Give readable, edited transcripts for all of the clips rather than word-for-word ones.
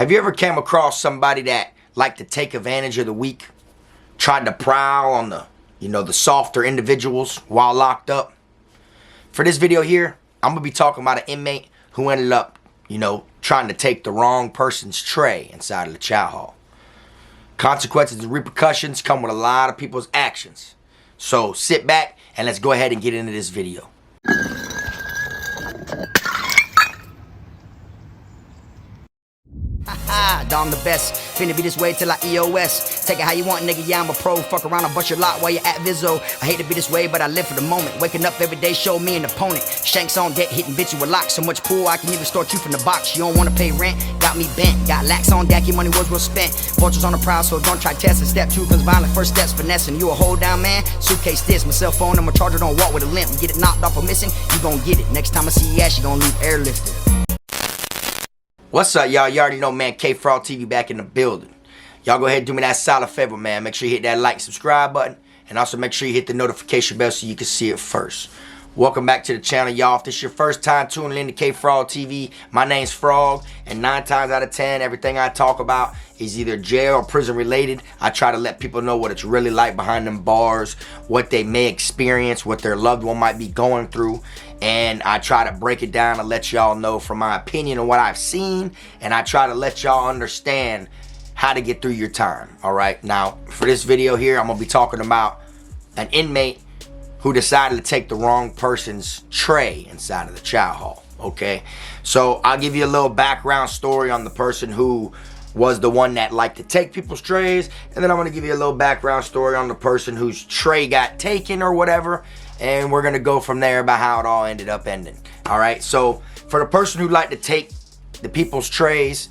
Have you ever came across somebody that liked to take advantage of the weak? Tried to prowl on the softer individuals while locked up? For this video here, I'm going to be talking about an inmate who ended up, trying to take the wrong person's tray inside of the chow hall. Consequences and repercussions come with a lot of people's actions. So sit back and let's go ahead and get into this video. I'm the best, finna be this way till I EOS. Take it how you want, nigga, yeah, I'm a pro. Fuck around, I'll bust your lot while you're at Vizzo. I hate to be this way, but I live for the moment. Waking up every day, show me an opponent. Shanks on deck, hitting bitch with locks. So much pool, I can even start you from the box. You don't wanna pay rent, got me bent. Got lax on deck, your money was well spent. Vultures on the prowl, so don't try testing. Step 2, cause violent first steps finessing. You a hold down man, suitcase this. My cell phone and my charger don't walk with a limp. Get it knocked off or missing, you gon' get it. Next time I see your ass, you gon' leave airlifted. What's up, y'all? You already know, man. Kfrog TV back in the building. Y'all go ahead and do me that solid favor, man. Make sure you hit that like, subscribe button. And also make sure you hit the notification bell so you can see it first. Welcome back to the channel, y'all. If this is your first time tuning in to Kfrog TV, my name's Frog. And 9 times out of 10, everything I talk about is either jail or prison related. I try to let people know what it's really like behind them bars, what they may experience, what their loved one might be going through. And I try to break it down and let y'all know from my opinion on what I've seen. And I try to let y'all understand how to get through your time. All right. Now, for this video here, I'm going to be talking about an inmate who decided to take the wrong person's tray inside of the chow hall. Okay. So I'll give you a little background story on the person who was the one that liked to take people's trays. And then I'm going to give you a little background story on the person whose tray got taken or whatever. And we're going to go from there about how it all ended up ending. All right. So for the person who liked to take the people's trays,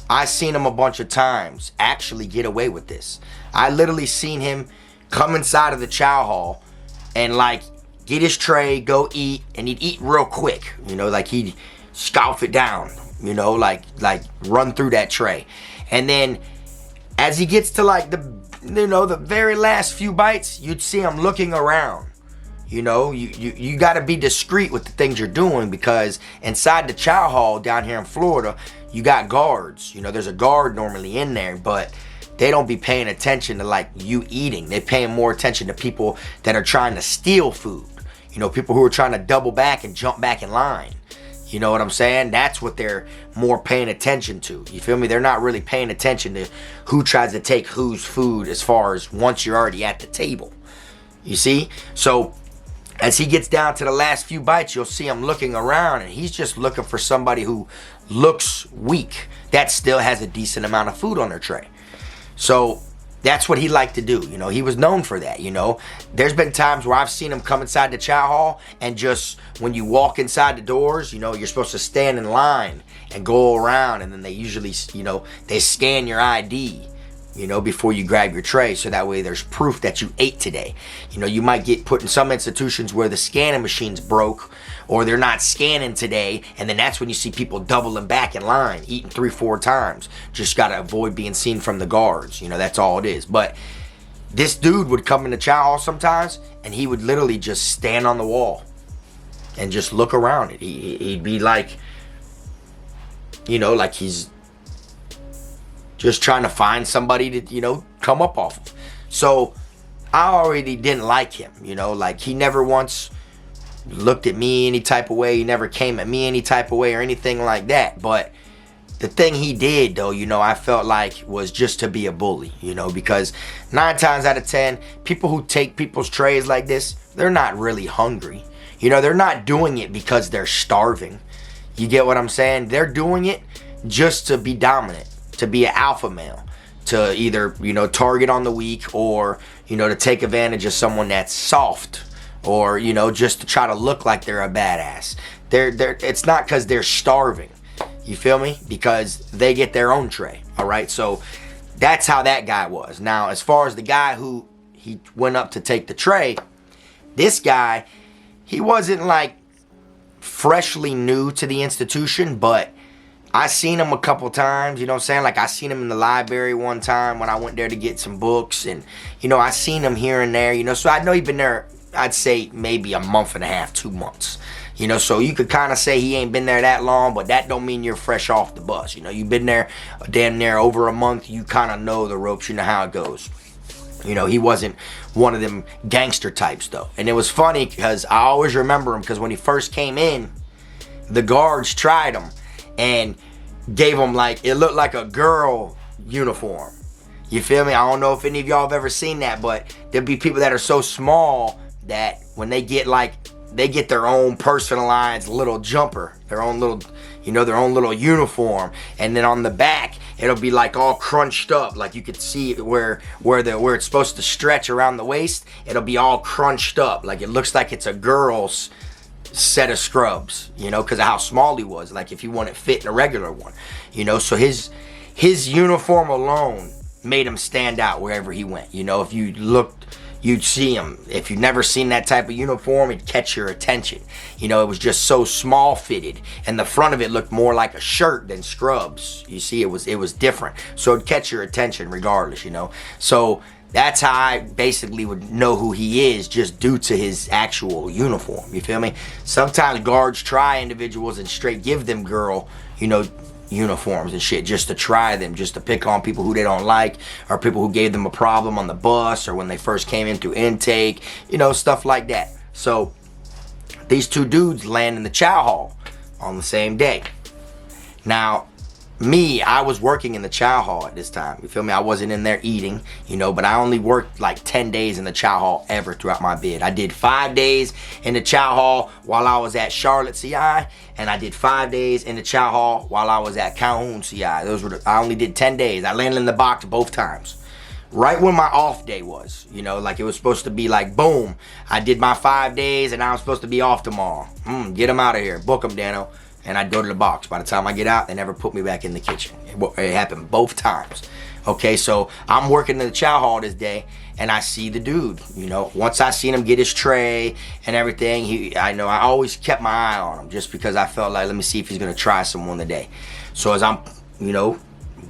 I seen him a bunch of times actually get away with this. I literally seen him come inside of the chow hall and like get his tray, go eat, and he'd eat real quick. Like he'd scoff it down, like run through that tray. And then as he gets to like the very last few bites, you'd see him looking around. You got to be discreet with the things you're doing, because inside the chow hall down here in Florida, you got guards. There's a guard normally in there, but they don't be paying attention to like you eating. They're paying more attention to people that are trying to steal food. People who are trying to double back and jump back in line. You know what I'm saying? That's what they're more paying attention to. You feel me? They're not really paying attention to who tries to take whose food as far as once you're already at the table. You see? So as he gets down to the last few bites, you'll see him looking around, and he's just looking for somebody who looks weak that still has a decent amount of food on their tray. So that's what he liked to do. He was known for that. There's been times where I've seen him come inside the chow hall, and just when you walk inside the doors, you're supposed to stand in line and go around, and then they usually, they scan your ID, before you grab your tray, so that way there's proof that you ate today. You might get put in some institutions where the scanning machine's broke, or they're not scanning today, and then that's when you see people doubling back in line, eating 3-4 times. Just gotta avoid being seen from the guards. That's all it is. But this dude would come in the chow hall sometimes, and he would literally just stand on the wall and just look around it. He'd be like, like he's just trying to find somebody to, come up off of. So I already didn't like him, like he never once looked at me any type of way. He never came at me any type of way or anything like that. But the thing he did, though, I felt like was just to be a bully, because 9 times out of 10, people who take people's trays like this, they're not really hungry. They're not doing it because they're starving. You get what I'm saying? They're doing it just to be dominant, to be an alpha male, to either, target on the weak, or, to take advantage of someone that's soft, or, just to try to look like they're a badass. It's not because they're starving. You feel me? Because they get their own tray. All right. So that's how that guy was. Now, as far as the guy who he went up to take the tray, this guy, he wasn't like freshly new to the institution, but I seen him a couple times, Like I seen him in the library one time when I went there to get some books, and, I seen him here and there, So I know he'd been there, I'd say maybe a month and a half, 2 months. You know, so you could kind of say he ain't been there that long, but that don't mean you're fresh off the bus. You know, you've been there damn near over a month. You kind of know the ropes. You know how it goes. You know, he wasn't one of them gangster types, though. And it was funny because I always remember him, because when he first came in, the guards tried him and gave him, like, it looked like a girl uniform. You feel me? I don't know if any of y'all have ever seen that, but there'll be people that are so small that when they get, like, they get their own personalized little jumper, their own little, you know, their own little uniform, and then on the back it'll be like all crunched up, like you could see where it's supposed to stretch around the waist, it'll be all crunched up, like it looks like it's a girl's set of scrubs, you know, because of how small he was, like if he wouldn't fit in a regular one, you know. So his uniform alone made him stand out wherever he went. You know, if you looked, you'd see him. If you've never seen that type of uniform, it'd catch your attention. You know, it was just so small fitted, and the front of it looked more like a shirt than scrubs. You see, it was different, so it'd catch your attention regardless, you know. So that's how I basically would know who he is, just due to his actual uniform. You feel me? Sometimes guards try individuals and straight give them girl, you know, uniforms and shit, just to try them, just to pick on people who they don't like, or people who gave them a problem on the bus, or when they first came in through intake, you know, stuff like that. So these two dudes land in the chow hall on the same day. Now me, I was working in the chow hall at this time, you feel me? I wasn't in there eating, you know, but I only worked like 10 days in the chow hall ever throughout my bid. I did 5 days in the chow hall while I was at Charlotte CI, and I did 5 days in the chow hall while I was at Calhoun CI. I only did 10 days. I landed in the box both times. Right when my off day was, you know, like it was supposed to be like, boom, I did my 5 days and I'm supposed to be off tomorrow. Get them out of here, book them, Dano. And I'd go to the box. By the time I get out, they never put me back in the kitchen. It happened both times. Okay, so I'm working in the chow hall this day, and I see the dude. You know, once I seen him get his tray and everything, I always kept my eye on him, just because I felt like, let me see if he's gonna try someone today. So as I'm, you know,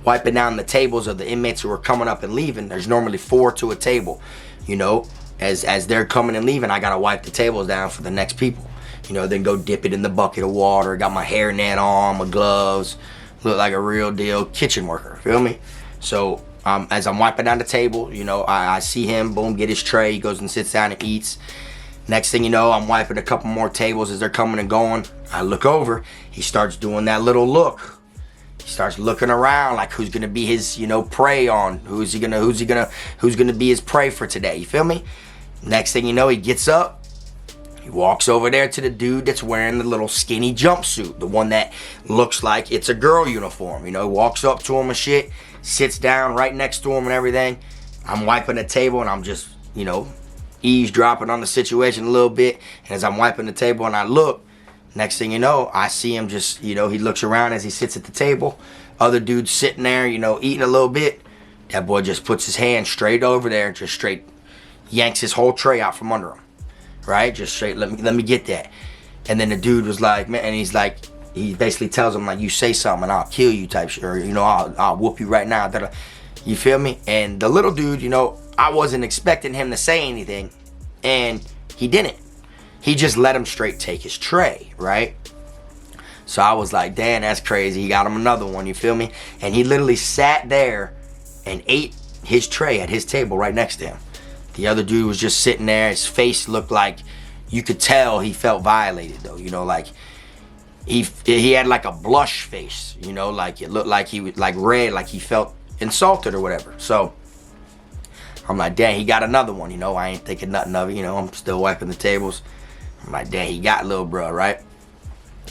wiping down the tables of the inmates who are coming up and leaving, there's normally 4 to a table. You know, as they're coming and leaving, I gotta wipe the tables down for the next people. You know, then go dip it in the bucket of water. Got my hairnet on, my gloves. Look like a real deal kitchen worker, feel me? So as I'm wiping down the table, you know, I see him, boom, get his tray. He goes and sits down and eats. Next thing you know, I'm wiping a couple more tables as they're coming and going. I look over, he starts doing that little look. He starts looking around like who's gonna be his, you know, prey on. Who's gonna be his prey for today, you feel me? Next thing you know, he gets up. He walks over there to the dude that's wearing the little skinny jumpsuit, the one that looks like it's a girl uniform. You know, he walks up to him and shit, sits down right next to him and everything. I'm wiping the table and I'm just, you know, eavesdropping on the situation a little bit. And as I'm wiping the table and I look, next thing you know, I see him just, you know, he looks around as he sits at the table. Other dude's sitting there, you know, eating a little bit. That boy just puts his hand straight over there and just straight yanks his whole tray out from under him. Right, just straight, let me get that. And then the dude was like, man, and he's like, he basically tells him like, you say something and I'll kill you type shit, or, you know, I'll whoop you right now. You feel me? And the little dude, you know, I wasn't expecting him to say anything, and he didn't. He just let him straight take his tray, right? So I was like, damn, that's crazy. He got him another one, you feel me? And he literally sat there and ate his tray at his table right next to him. The other dude was just sitting there. His face looked like, you could tell he felt violated though. You know, like he had like a blush face. You know, like it looked like he was like red, like he felt insulted or whatever. So I'm like, dang, he got another one. You know, I ain't thinking nothing of it. You know, I'm still wiping the tables. I'm like, dang, he got little bro, right?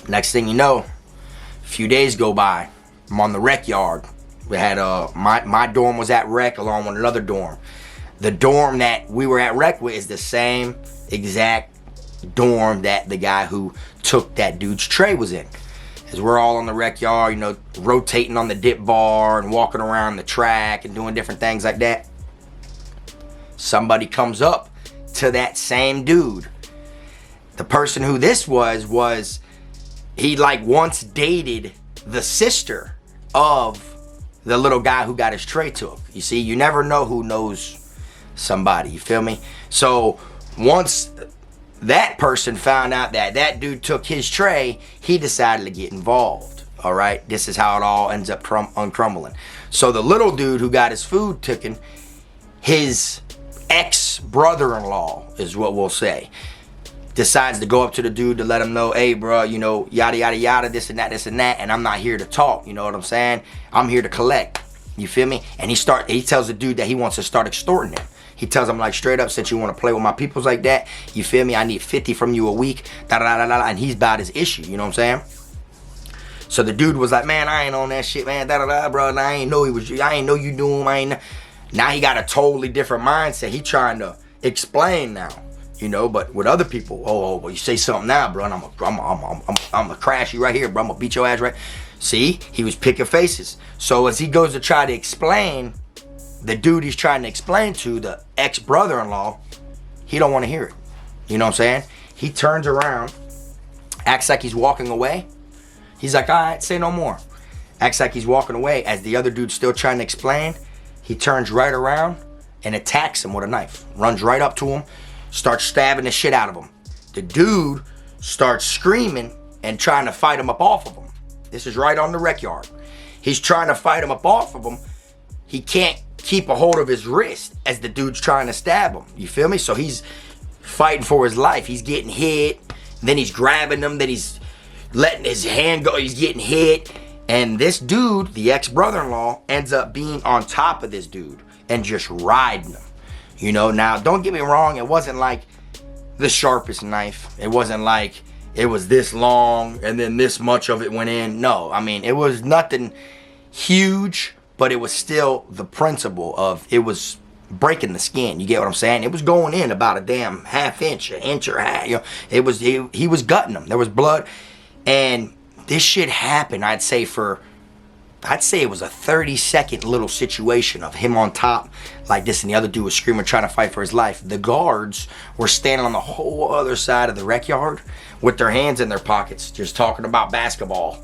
Next thing you know, a few days go by. I'm on the rec yard. We had my dorm was at rec along with another dorm. The dorm that we were at rec with is the same exact dorm that the guy who took that dude's tray was in. As we're all on the rec yard, you know, rotating on the dip bar and walking around the track and doing different things like that, somebody comes up to that same dude. The person who this was he like once dated the sister of the little guy who got his tray took. You see, you never know who knows somebody, you feel me? So once that person found out that that dude took his tray, he decided to get involved. All right, this is how it all ends up uncrumbling. So the little dude who got his food taken, his ex-brother-in-law is what we'll say, decides to go up to the dude to let him know, hey, bro, you know, yada, yada, yada, this and that, and I'm not here to talk, you know what I'm saying? I'm here to collect, you feel me? And he tells the dude that he wants to start extorting him. He tells him, like, straight up, since you want to play with my peoples like that, you feel me? I need 50 from you a week, da-da-da-da-da, and he's about his issue, you know what I'm saying? So the dude was like, man, I ain't on that shit, man, da-da-da, bro, and I ain't know you doing, man. Now he got a totally different mindset. He trying to explain now, you know, but with other people, well, you say something now, bro, and I'm gonna crash you right here, bro, I'm gonna beat your ass right. See, he was picking faces. So as he goes to try to explain, the dude he's trying to explain to, the ex-brother-in-law, he don't want to hear it. You know what I'm saying? He turns around, acts like he's walking away. He's like, all right, say no more. Acts like he's walking away. As the other dude's still trying to explain, he turns right around and attacks him with a knife. Runs right up to him, starts stabbing the shit out of him. The dude starts screaming and trying to fight him up off of him. This is right on the rec yard. He's trying to fight him up off of him. He can't keep a hold of his wrist as the dude's trying to stab him. You feel me? So he's fighting for his life. He's getting hit. Then he's grabbing him. Then he's letting his hand go. He's getting hit. And this dude, the ex-brother-in-law, ends up being on top of this dude and just riding him. You know, now, don't get me wrong. It wasn't like the sharpest knife. It wasn't like it was this long and then this much of it went in. No, I mean, it was nothing huge, but it was still the principle of it was breaking the skin. You get what I'm saying? It was going in about a damn half inch, an inch or a half. You know, it was he was gutting him. There was blood, and this shit happened. I'd say it was a 30-second little situation of him on top like this, and the other dude was screaming, trying to fight for his life. The guards were standing on the whole other side of the rec yard with their hands in their pockets, just talking about basketball.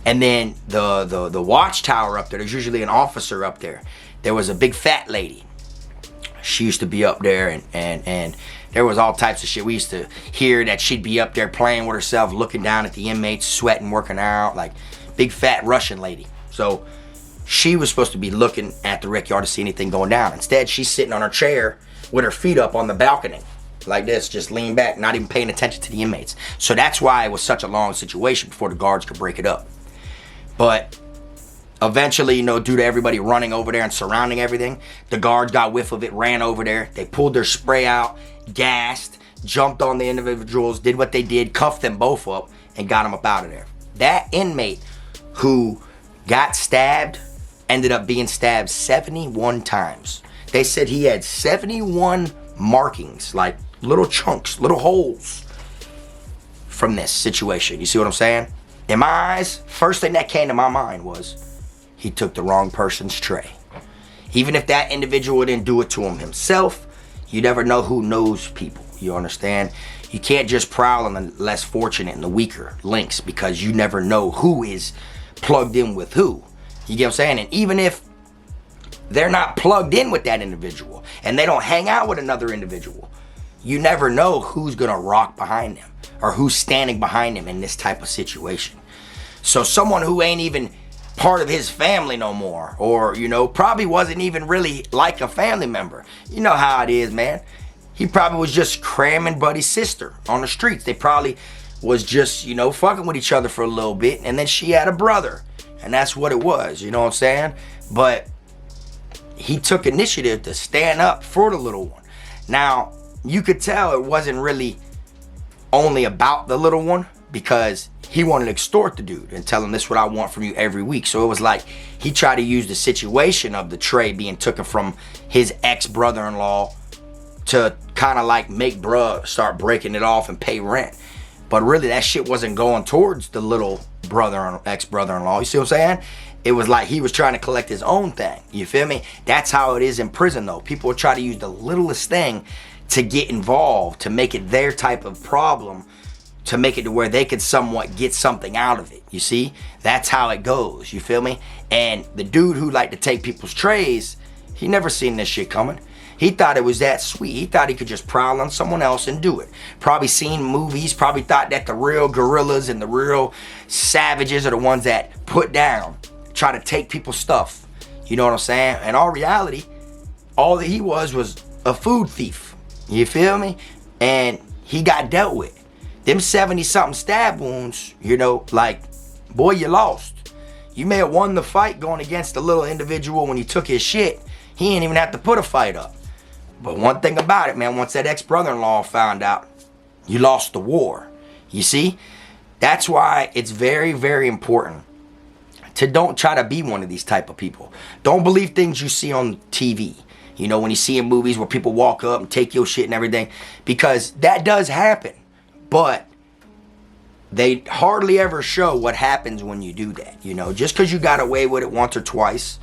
And then the watchtower up there, there's usually an officer up there. There was a big fat lady. She used to be up there, and there was all types of shit. We used to hear that she'd be up there playing with herself, looking down at the inmates, sweating, working out, like big fat Russian lady. So she was supposed to be looking at the rec yard to see anything going down. Instead, she's sitting on her chair with her feet up on the balcony like this, just lean back, not even paying attention to the inmates. So that's why it was such a long situation before the guards could break it up. But eventually, you know, due to everybody running over there and surrounding everything, the guards got whiff of it, ran over there. They pulled their spray out, gassed, jumped on the individuals, did what they did, cuffed them both up, and got them up out of there. That inmate who got stabbed ended up being stabbed 71 times. They said he had 71 markings, like little chunks, little holes from this situation. You see what I'm saying? In my eyes, first thing that came to my mind was he took the wrong person's tray. Even if that individual didn't do it to him himself, you never know who knows people. You understand? You can't just prowl on the less fortunate and the weaker links, because you never know who is plugged in with who. You get what I'm saying? And even if they're not plugged in with that individual and they don't hang out with another individual, you never know who's gonna rock behind them or who's standing behind him in this type of situation. So someone who ain't even part of his family no more, or, you know, probably wasn't even really like a family member. You know how it is, man. He probably was just cramming buddy's sister on the streets. They probably was just, you know, fucking with each other for a little bit, and then she had a brother, and that's what it was, you know what I'm saying? But he took initiative to stand up for the little one. Now, you could tell it wasn't really only about the little one, because he wanted to extort the dude and tell him, this is what I want from you every week. So it was like he tried to use the situation of the tray being taken from his ex-brother-in-law to kind of like make bruh start breaking it off and pay rent. But really, that shit wasn't going towards the little brother, ex-brother-in-law. You see what I'm saying? It was like he was trying to collect his own thing. You feel me? That's how it is in prison, though. People will try to use the littlest thing to get involved, to make it their type of problem, to make it to where they could somewhat get something out of it. You see? That's how it goes. You feel me? And the dude who liked to take people's trays, he never seen this shit coming. He thought it was that sweet. He thought he could just prowl on someone else and do it. Probably seen movies, probably thought that the real gorillas and the real savages are the ones that put down, try to take people's stuff. You know what I'm saying? In all reality, all that he was a food thief. You feel me? And he got dealt with. Them 70-something stab wounds, you know, like, boy, you lost. You may have won the fight going against a little individual when you took his shit. He ain't even have to put a fight up. But one thing about it, man, once that ex-brother-in-law found out, you lost the war. You see? That's why it's very, very important to don't try to be one of these type of people. Don't believe things you see on TV. You know, when you see in movies where people walk up and take your shit and everything. Because that does happen. But they hardly ever show what happens when you do that. You know, just because you got away with it once or twice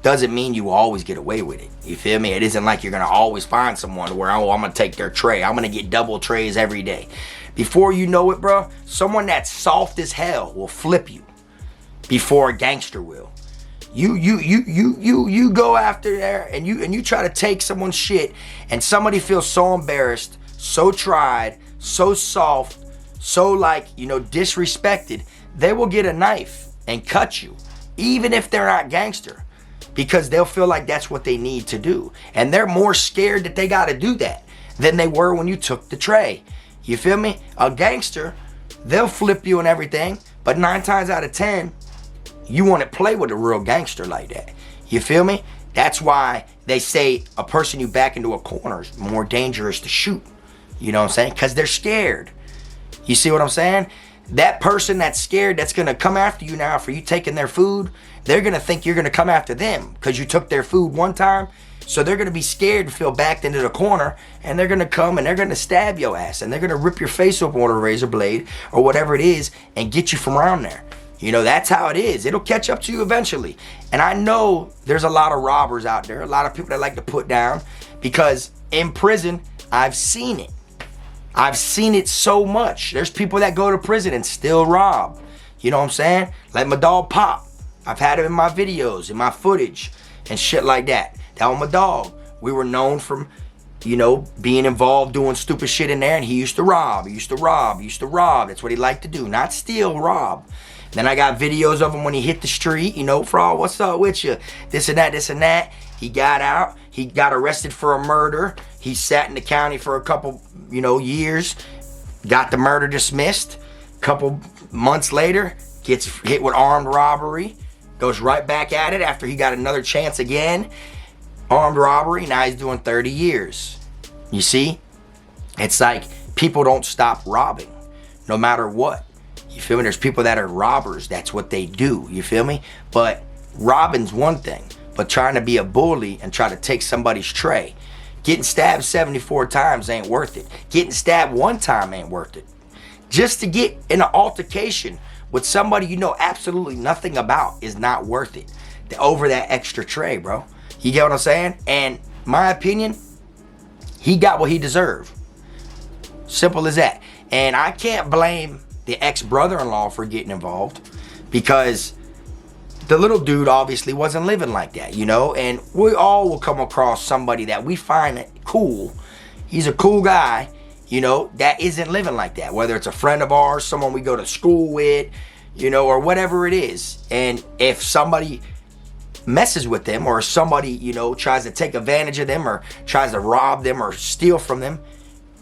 doesn't mean you always get away with it. You feel me? It isn't like you're going to always find someone where, oh, I'm going to take their tray. I'm going to get double trays every day. Before you know it, bro, someone that's soft as hell will flip you before a gangster will. You go after there and you try to take someone's shit, and somebody feels so embarrassed, so tried, so soft, so like, you know, disrespected, they will get a knife and cut you, even if they're not gangster, because they'll feel like that's what they need to do. And they're more scared that they got to do that than they were when you took the tray. You feel me? A gangster, they'll flip you and everything, but 9 times out of 10, you want to play with a real gangster like that. You feel me? That's why they say a person you back into a corner is more dangerous to shoot. You know what I'm saying? Because they're scared. You see what I'm saying? That person that's scared, that's going to come after you now for you taking their food, they're going to think you're going to come after them because you took their food one time. So they're going to be scared to feel backed into the corner, and they're going to come and they're going to stab your ass, and they're going to rip your face open with a razor blade or whatever it is and get you from around there. You know, that's how it is. It'll catch up to you eventually. And I know there's a lot of robbers out there, a lot of people that like to put down, because in prison, I've seen it. I've seen it so much. There's people that go to prison and still rob. You know what I'm saying? Like my dog Pop. I've had him in my videos, in my footage, and shit like that. That was my dog. We were known from, you know, being involved doing stupid shit in there, and he used to rob. He used to rob. He used to rob. That's what he liked to do. Not steal, rob. Then I got videos of him when he hit the street, you know, Frog, what's up with you? This and that, this and that. He got out. He got arrested for a murder. He sat in the county for a couple, you know, years. Got the murder dismissed. Couple months later, gets hit with armed robbery. Goes right back at it after he got another chance again. Armed robbery. Now he's doing 30 years. You see? It's like people don't stop robbing no matter what. You feel me? There's people that are robbers. That's what they do. You feel me? But robbing's one thing. But trying to be a bully and try to take somebody's tray. Getting stabbed 74 times ain't worth it. Getting stabbed one time ain't worth it. Just to get in an altercation with somebody you know absolutely nothing about is not worth it. Over that extra tray, bro. You get what I'm saying? And my opinion, he got what he deserved. Simple as that. And I can't blame the ex-brother-in-law for getting involved, because the little dude obviously wasn't living like that, you know? And we all will come across somebody that we find cool. He's a cool guy, you know, that isn't living like that. Whether it's a friend of ours, someone we go to school with, you know, or whatever it is. And if somebody messes with them, or somebody, you know, tries to take advantage of them, or tries to rob them or steal from them,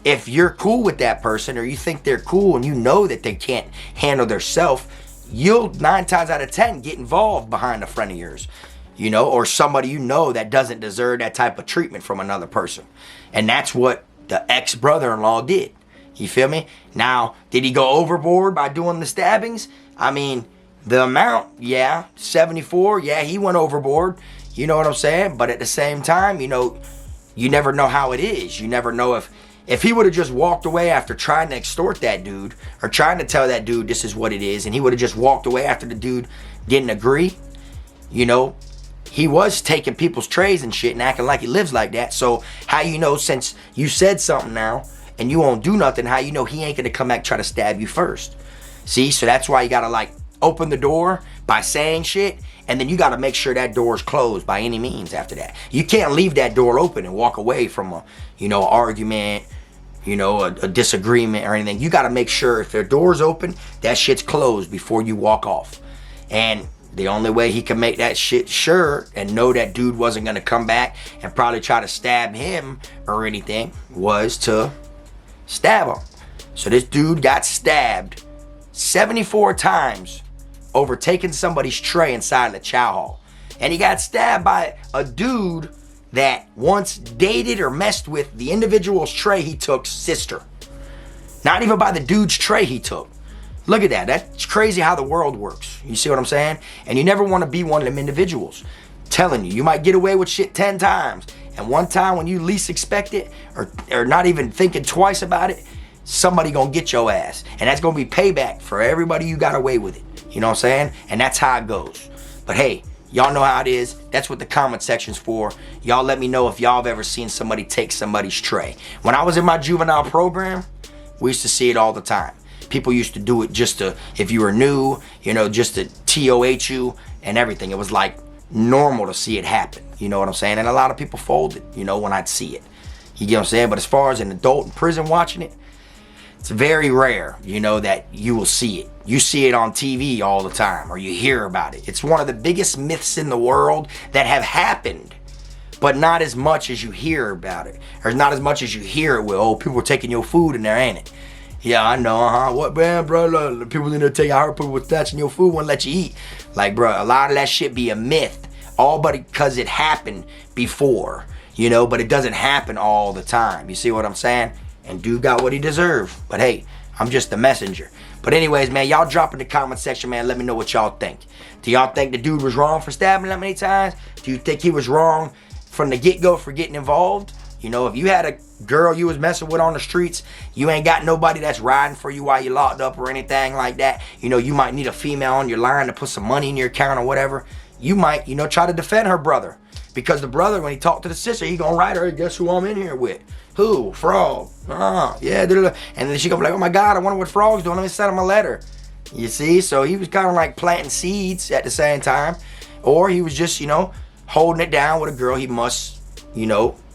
if you're cool with that person, or you think they're cool and you know that they can't handle their self, you'll 9 times out of 10 get involved behind a friend of yours, you know, or somebody you know that doesn't deserve that type of treatment from another person. And that's what the ex-brother-in-law did. You feel me? Now, did he go overboard by doing the stabbings? I mean, the amount, yeah, 74, yeah, he went overboard. You know what I'm saying? But at the same time, you know, you never know how it is. You never know if he would have just walked away after trying to extort that dude, or trying to tell that dude this is what it is, and he would have just walked away after the dude didn't agree, you know, he was taking people's trays and shit and acting like he lives like that. So how you know, since you said something now and you won't do nothing, how you know he ain't gonna come back and try to stab you first? See, so that's why you gotta like open the door by saying shit, and then you got to make sure that door's closed by any means after that. You can't leave that door open and walk away from a, an argument, a disagreement or anything. You got to make sure if their door's open, that shit's closed before you walk off. And the only way he could make that shit sure and know that dude wasn't going to come back and probably try to stab him or anything was to stab him. So this dude got stabbed 74 times over taking somebody's tray inside the chow hall. And he got stabbed by a dude that once dated or messed with the individual's tray he took's sister. Not even by the dude's tray he took. Look at that. That's crazy how the world works. You see what I'm saying? And you never want to be one of them individuals. Telling you, you might get away with shit 10 times. And one time when you least expect it, or not even thinking twice about it, somebody gonna get your ass. And that's gonna be payback for everybody you got away with it. You know what I'm saying? And that's how it goes. But hey, y'all know how it is. That's what the comment section's for. Y'all let me know if y'all have ever seen somebody take somebody's tray. When I was in my juvenile program, we used to see it all the time. People used to do it just to, if you were new, just to TOH you and everything. It was like normal to see it happen. You know what I'm saying? And a lot of people folded, when I'd see it. You get what I'm saying? But as far as an adult in prison watching it, it's very rare, that you will see it. You see it on TV all the time, or you hear about it. It's one of the biggest myths in the world that have happened, but not as much as you hear about it. Or not as much as you hear it with, people are taking your food in there, ain't it? Yeah, I know, What, man, bro? People in there take, I heard people were touching your food, wouldn't let you eat. Like, bro, a lot of that shit be a myth. All but because it happened before, but it doesn't happen all the time. You see what I'm saying? And dude got what he deserved. But hey, I'm just the messenger. But anyways, man, y'all drop in the comment section, man. Let me know what y'all think. Do y'all think the dude was wrong for stabbing that many times? Do you think he was wrong from the get-go for getting involved? If you had a girl you was messing with on the streets, you ain't got nobody that's riding for you while you locked up or anything like that. You might need a female on your line to put some money in your account or whatever. You might, try to defend her brother. Because the brother, when he talked to the sister, he gonna write her, hey, guess who I'm in here with? Who? Frog. Yeah. And then she gonna be like, oh my God, I wonder what Frog's doing. Let me send him a letter. You see? So he was kind of like planting seeds at the same time. Or he was just, holding it down with a girl he must,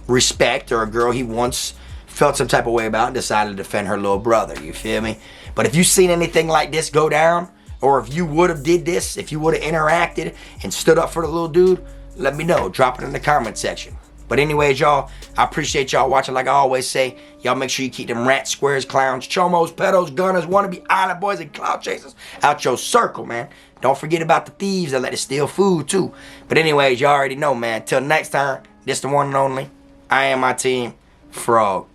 respect, or a girl he once felt some type of way about and decided to defend her little brother. You feel me? But if you seen anything like this go down, or if you would have did this, if you would have interacted and stood up for the little dude, let me know. Drop it in the comment section. But anyways, y'all, I appreciate y'all watching. Like I always say, y'all make sure you keep them rats, squares, clowns, chomos, pedos, gunners, wannabe island boys, and cloud chasers out your circle, man. Don't forget about the thieves that let it steal food, too. But anyways, y'all already know, man. Till next time, this the one and only. I am my team, Frog.